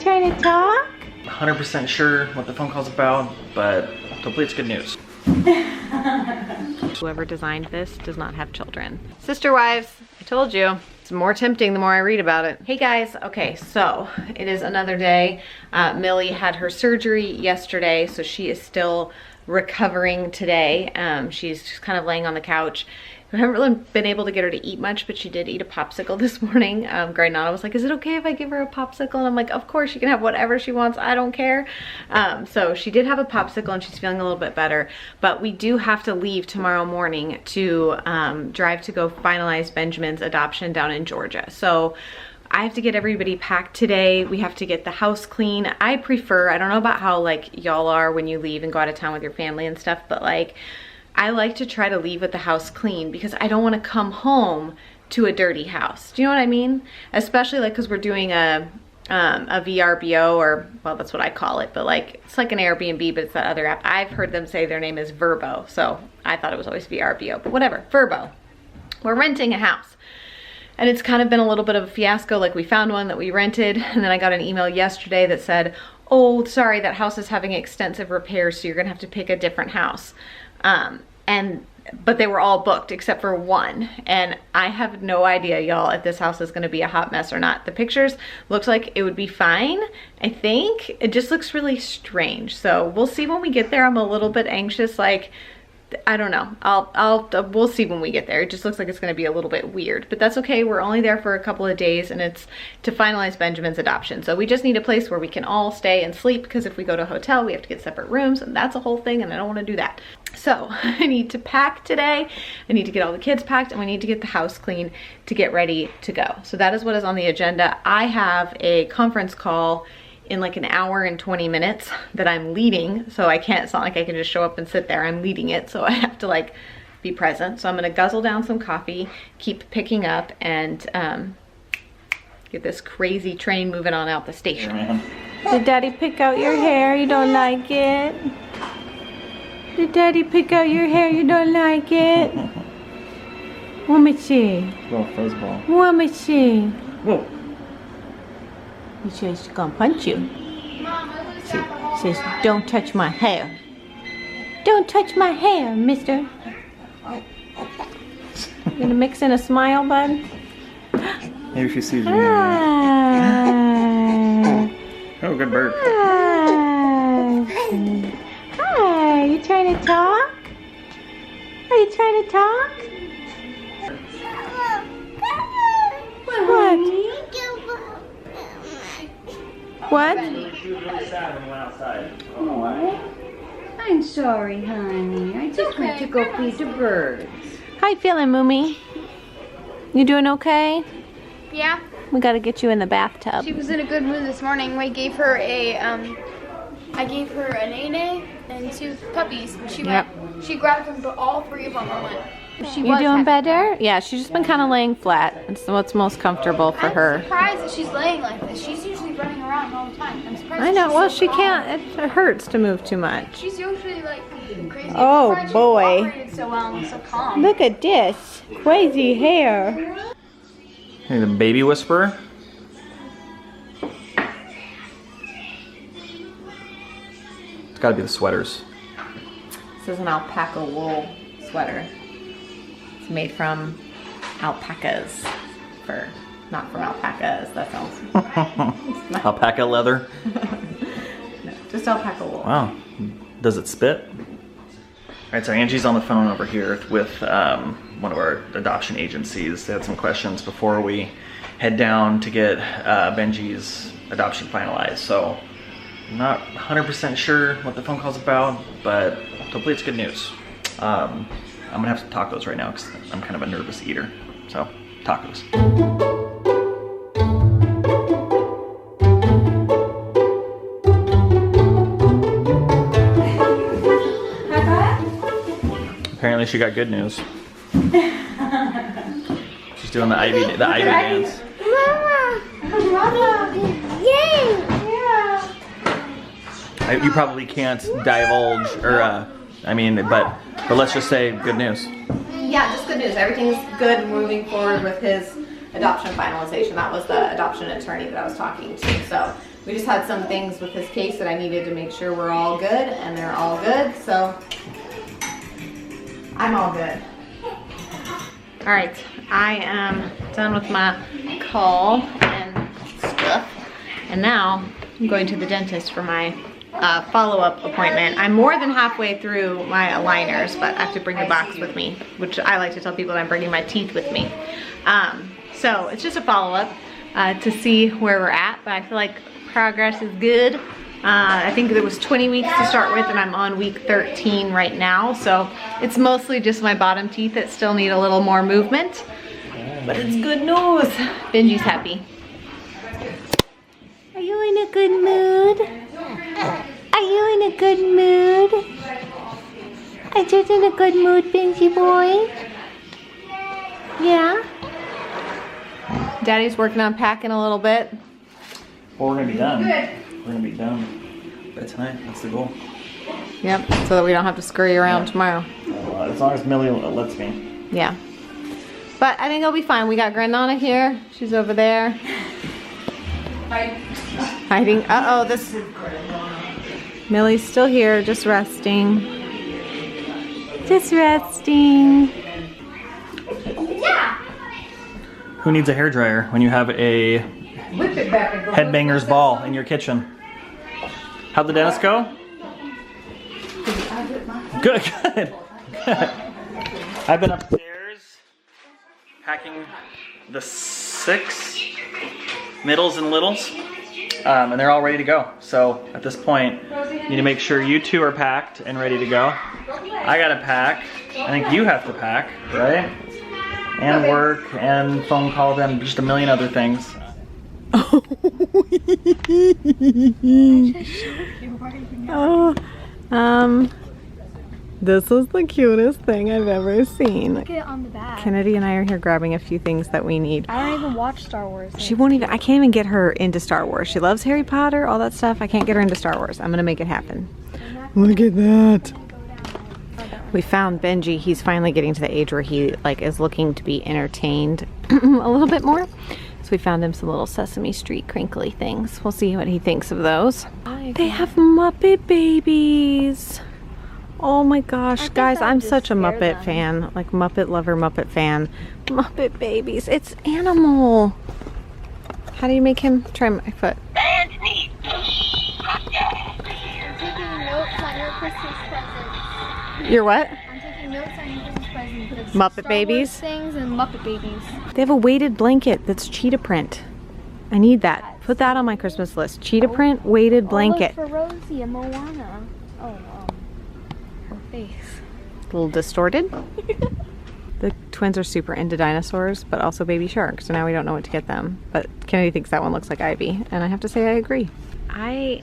trying to talk? 100% sure what the phone call's about, but hopefully it's good news. Whoever designed this does not have children. Sisterwives, I told you. It's more tempting the more I read about it. Hey guys, okay, so it is another day. Millie had her surgery yesterday, so she is still recovering today. She's just kind of laying on the couch. I haven't really been able to get her to eat much, but she did eat a popsicle this morning. Grandnana was like, is it okay if I give her a popsicle? And I'm like, of course, she can have whatever she wants. I don't care. So she did have a popsicle and she's feeling a little bit better. But we do have to leave tomorrow morning to drive to go finalize Benjamin's adoption down in Georgia. So I have to get everybody packed today. We have to get the house clean. I don't know about how like y'all are when you leave and go out of town with your family and stuff, but like, I like to try to leave with the house clean because I don't want to come home to a dirty house. Do you know what I mean? Especially like because we're doing a VRBO, or well, that's what I call it, but like it's like an Airbnb, but it's that other app. I've heard them say their name is Verbo, so I thought it was always VRBO, but whatever, Verbo. We're renting a house. And it's kind of been a little bit of a fiasco. Like we found one that we rented, and then I got an email yesterday that said, oh, sorry, that house is having extensive repairs, so you're gonna have to pick a different house. But they were all booked except for one. And I have no idea, y'all, if this house is gonna be a hot mess or not. The pictures looks like it would be fine, I think. It just looks really strange. So we'll see when we get there. I'm a little bit anxious, like, I don't know. We'll see when we get there. It just looks like it's gonna be a little bit weird, but that's okay. We're only there for a couple of days and it's to finalize Benjamin's adoption. So we just need a place where we can all stay and sleep, because if we go to a hotel, we have to get separate rooms and that's a whole thing and I don't wanna do that. So I need to pack today. I need to get all the kids packed and we need to get the house clean to get ready to go. So that is what is on the agenda. I have a conference call in like an hour and 20 minutes that I'm leading. So it's not like I can just show up and sit there. I'm leading it. So I have to like be present. So I'm gonna guzzle down some coffee, keep picking up, and get this crazy train moving on out the station. Did Daddy pick out your hair? You don't like it? Did Daddy pick out your hair? You don't like it? Let me see. Little fuzzball. Let me see. Whoa. He says she's gonna punch you. She says, don't touch my hair. Don't touch my hair, mister. You gonna mix in a smile, bud? Maybe she sees you. Hi. Oh, good bird. Hi, you trying to talk? Are you trying to talk? What? What? I'm sorry, honey. I just went to go feed the birds. How you feeling, Moomy? You doing okay? Yeah, We gotta get you in the bathtub. she was in a good mood this morning. We gave her I gave her a nene and 2 puppies. And she grabbed them, but all 3 of them went. You doing better? Yeah, she's just been kind of laying flat. It's what's most comfortable for her. I'm surprised that she's laying like this. She's usually running around all the time. I'm surprised. I know. she's Well, so she calm. can't. It hurts to move too much. She's usually like crazy. Oh, I'm surprised she boy. cooperated so well and so calm. Look at this crazy hair. Hey, the baby whisperer. It's gotta be the sweaters. This is an alpaca wool sweater. It's made from alpacas fur, not from alpacas. That sounds Alpaca leather. no, just alpaca wool. Wow. Does it spit? Alright, so Angie's on the phone over here with one of our adoption agencies. They had some questions before we head down to get Benji's adoption finalized. So I'm not 100% sure what the phone call's about, but hopefully it's good news. I'm gonna have some tacos right now because I'm kind of a nervous eater. So, tacos. Apparently she got good news. She's doing the Ivy dance. You probably can't divulge, or but let's just say good news. Yeah, just good news. Everything's good moving forward with his adoption finalization. That was the adoption attorney that I was talking to. So we just had some things with his case that I needed to make sure we're all good, and they're all good, so I'm all good. All right, I am done with my call and stuff, and now I'm going to the dentist for my follow-up appointment. I'm more than halfway through my aligners, but I have to bring the box with me, which I like to tell people that I'm bringing my teeth with me. So it's just a follow-up to see where we're at, but I feel like progress is good. I think there was 20 weeks to start with, and I'm on week 13 right now, so it's mostly just my bottom teeth that still need a little more movement, but it's good news. Benji's happy. Are you in a good mood? Are you in a good mood? Are you in a good mood, Benji boy? Yeah? Daddy's working on packing a little bit. Well, we're gonna be done. We're gonna be done by tonight. That's the goal. Yep, so that we don't have to scurry around tomorrow. As long as Millie lets me. Yeah. But I think it'll be fine. We got Grandnana here. She's over there. Hiding. Uh-oh, this... Millie's still here, just resting. Just resting. Who needs a hairdryer when you have a headbanger's ball in your kitchen? How'd the dentist go? Good, good, good. I've been upstairs packing the 6 middles and littles, and they're all ready to go. So at this point, you need to make sure you 2 are packed and ready to go. I gotta pack. I think you have to pack, right? And work and phone calls and just a million other things. This is the cutest thing I've ever seen. Look at it on the back. Kennedy and I are here grabbing a few things that we need. I don't even watch Star Wars. She won't even, I can't even get her into Star Wars. She loves Harry Potter, all that stuff. I can't get her into Star Wars. I'm gonna make it happen. Look at that. We found Benji. He's finally getting to the age where he like is looking to be entertained a little bit more. So we found him some little Sesame Street crinkly things. We'll see what he thinks of those. They have Muppet babies. Oh my gosh, guys, I'm such a Muppet fan. Like Muppet lover, Muppet fan. Muppet babies. It's Animal. How do you make him? Try my foot. I'm taking notes on your Christmas presents. You're what? I'm taking notes on your Christmas presents. Muppet Star babies? Wars things and Muppet babies. They have a weighted blanket that's cheetah print. I need that. Put that on my Christmas list. Cheetah print weighted blanket. Oh, look for Rosie and Moana. Oh, her face. A little distorted. The twins are super into dinosaurs, but also baby sharks, so now we don't know what to get them. But Kennedy thinks that one looks like Ivy, and I have to say I agree. I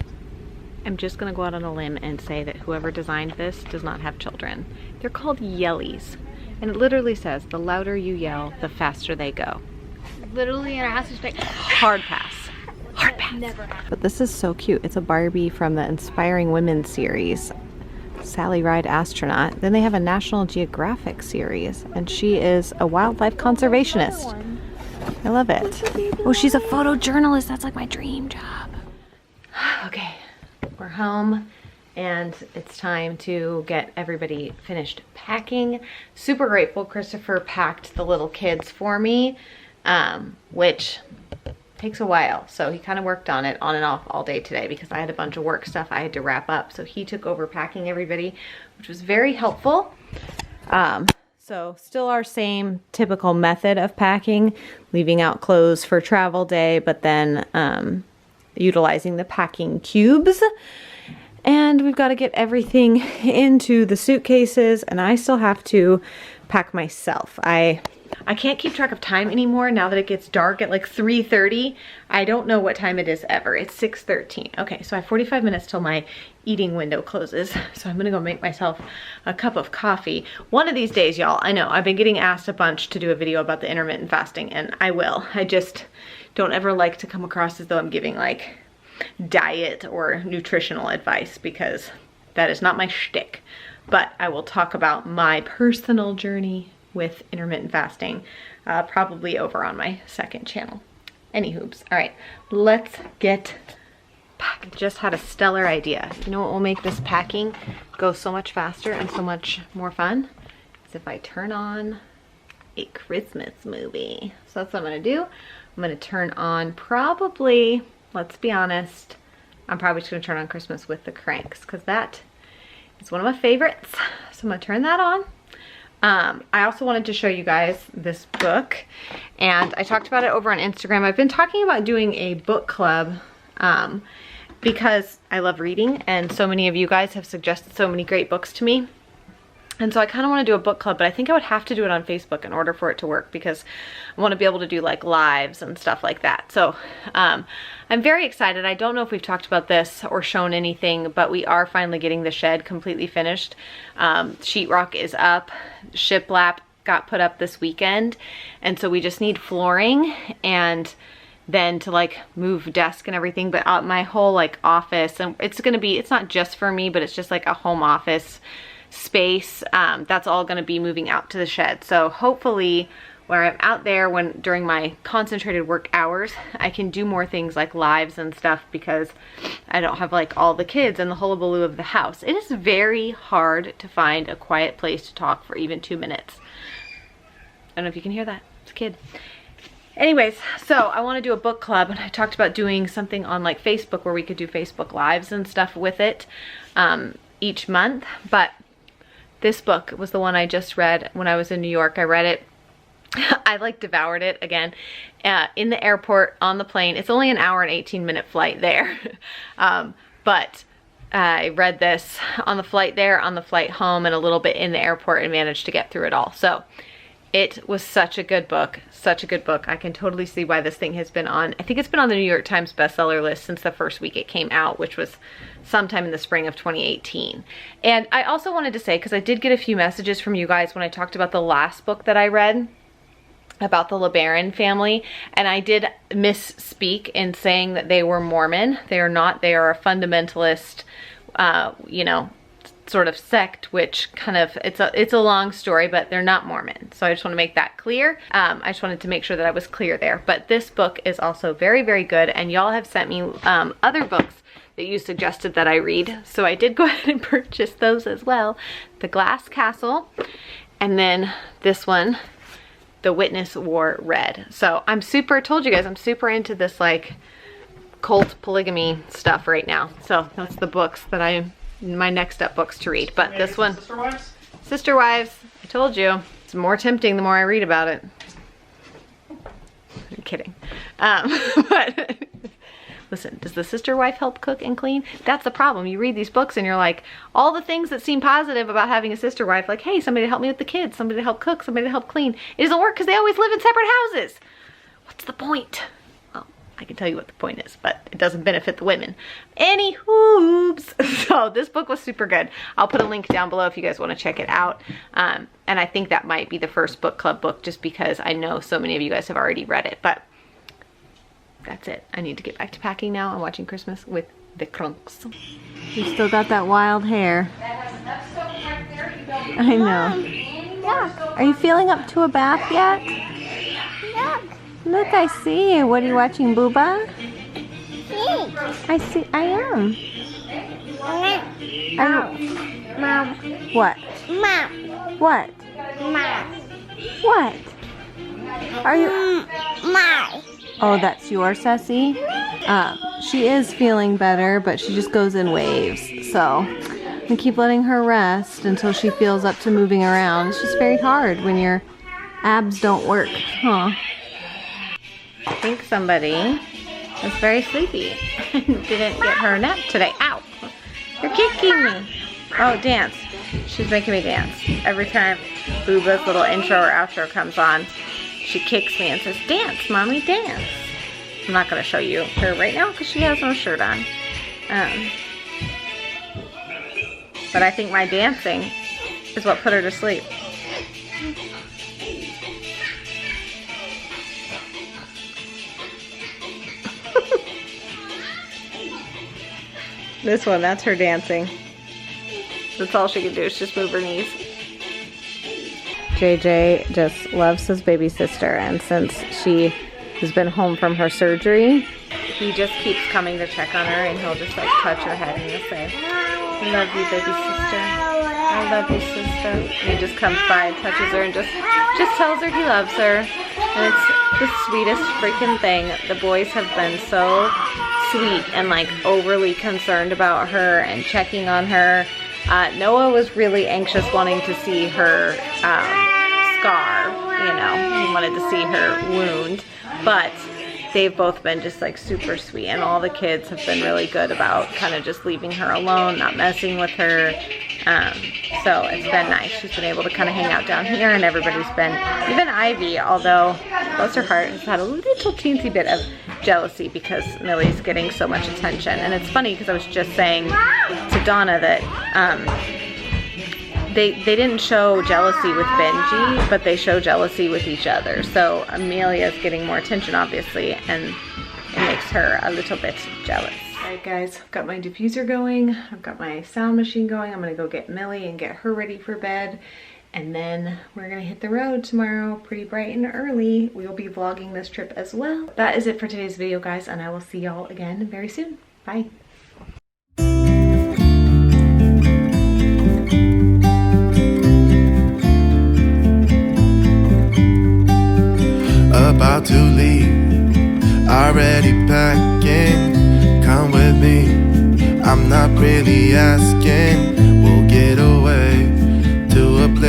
am just gonna go out on a limb and say that whoever designed this does not have children. They're called yellies, and it literally says, the louder you yell, the faster they go. Literally, and I have to say, Hard pass. Hard pass. never happened. But this is so cute. It's a Barbie from the Inspiring Women series. Sally Ride Astronaut. Then they have a National Geographic series, and she is a wildlife conservationist. I love it. Oh, she's a photojournalist. That's like my dream job. Okay, we're home, and it's time to get everybody finished packing. Super grateful Christopher packed the little kids for me, which takes a while. So he kind of worked on it on and off all day today because I had a bunch of work stuff I had to wrap up. So he took over packing everybody, which was very helpful. So still our same typical method of packing, leaving out clothes for travel day, but then utilizing the packing cubes. And we've got to get everything into the suitcases, and I still have to pack myself. I can't keep track of time anymore now that it gets dark at like 3:30. I don't know what time it is ever. It's 6:13. Okay, so I have 45 minutes till my eating window closes. So I'm gonna go make myself a cup of coffee. One of these days, y'all, I know, I've been getting asked a bunch to do a video about the intermittent fasting, and I will. I just don't ever like to come across as though I'm giving like diet or nutritional advice, because that is not my shtick. But I will talk about my personal journey with intermittent fasting, probably over on my second channel. Any hoops. All right, let's get just had a stellar idea. You know what will make this packing go so much faster and so much more fun? Is if I turn on a Christmas movie. So that's what I'm gonna do. I'm gonna turn on probably, let's be honest, I'm probably just gonna turn on Christmas with the Cranks because that is one of my favorites. So I'm gonna turn that on. I also wanted to show you guys this book, and I talked about it over on Instagram. I've been talking about doing a book club because I love reading, and so many of you guys have suggested so many great books to me. And so I kind of want to do a book club, but I think I would have to do it on Facebook in order for it to work because I want to be able to do like lives and stuff like that. So I'm very excited. I don't know if we've talked about this or shown anything, but we are finally getting the shed completely finished. Sheetrock is up. Shiplap got put up this weekend. And so we just need flooring and then to like move desk and everything. But my whole like office, and it's not just for me, but it's just like a home office space, that's all going to be moving out to the shed. So hopefully where I'm out there during my concentrated work hours, I can do more things like lives and stuff because I don't have like all the kids and the hullabaloo of the house. It is very hard to find a quiet place to talk for even 2 minutes. I don't know if you can hear that. It's a kid. Anyways, so I want to do a book club, and I talked about doing something on like Facebook where we could do Facebook lives and stuff with it each month. But this book was the one I just read when I was in New York. I read it. I like devoured it again in the airport on the plane. It's only an hour and 18-minute flight there. But I read this on the flight there, on the flight home, and a little bit in the airport, and managed to get through it all. So it was such a good book, such a good book. I can totally see why this thing has been on, I think it's been on the New York Times bestseller list since the first week it came out, which was sometime in the spring of 2018. And I also wanted to say, because I did get a few messages from you guys when I talked about the last book that I read about the LeBaron family, and I did misspeak in saying that they were Mormon. They are not. They are a fundamentalist, you know, sort of sect, which kind of, it's a long story, but they're not Mormon. So I just want to make that clear. I just wanted to make sure that I was clear there. But this book is also very, very good, and y'all have sent me other books that you suggested that I read. So I did go ahead and purchase those as well. The Glass Castle, and then this one, The Witness Wore Red. So I told you guys, I'm super into this like cult polygamy stuff right now. So that's the books that my next up books to read. But this one, Sisterwives, I told you, it's more tempting the more I read about it. I'm kidding. But listen, does the sister wife help cook and clean? That's the problem. You read these books and you're like, all the things that seem positive about having a sister wife, like, hey, somebody to help me with the kids, somebody to help cook, somebody to help clean. It doesn't work because they always live in separate houses. What's the point? Well, I can tell you what the point is, but it doesn't benefit the women. Any hoops. So this book was super good. I'll put a link down below if you guys want to check it out. And I think that might be the first book club book just because I know so many of you guys have already read it. But that's it. I need to get back to packing now and watching Christmas with the Crunks. You still got that wild hair. I know. Yeah. Are you feeling up to a bath yet? Yeah. Look, I see you. What are you watching, Booba? I see. I am. Mom. What? Mom. What? Mom. What? Are you? My. Oh, that's your Ceci? She is feeling better, but she just goes in waves. So I keep letting her rest until she feels up to moving around. It's just very hard when your abs don't work, huh? I think somebody was very sleepy and didn't get her nap today. Ow! You're kicking me. Oh, dance. She's making me dance. Every time Booba's little intro or outro comes on, she kicks me and says, dance, mommy, dance. I'm not going to show you her right now because she has no shirt on. But I think my dancing is what put her to sleep. This one, that's her dancing. That's all she can do is just move her knees. JJ just loves his baby sister, and since she has been home from her surgery, he just keeps coming to check on her, and he'll just like touch her head and he'll say, I love you, baby sister. I love you, sister. And he just comes by and touches her and just tells her he loves her. And it's the sweetest freaking thing. The boys have been so sweet and like overly concerned about her and checking on her. Noah was really anxious wanting to see her scar, you know, he wanted to see her wound, but they've both been just like super sweet, and all the kids have been really good about kind of just leaving her alone, not messing with her. So it's been nice. She's been able to kind of hang out down here, and everybody's been, even Ivy, although bless her heart, has had a little teensy bit of jealousy because Millie's getting so much attention. And it's funny because I was just saying to Donna that they didn't show jealousy with Benji, but they show jealousy with each other. So Amelia's getting more attention, obviously, and it makes her a little bit jealous. Alright guys, I've got my diffuser going, I've got my sound machine going. I'm gonna go get Millie and get her ready for bed, and then we're gonna hit the road tomorrow pretty bright and early. We will be vlogging this trip as well. That is it for today's video, guys, and I will see y'all again very soon. Bye. About to leave, already packing. Come with me, I'm not really asking. We'll get away.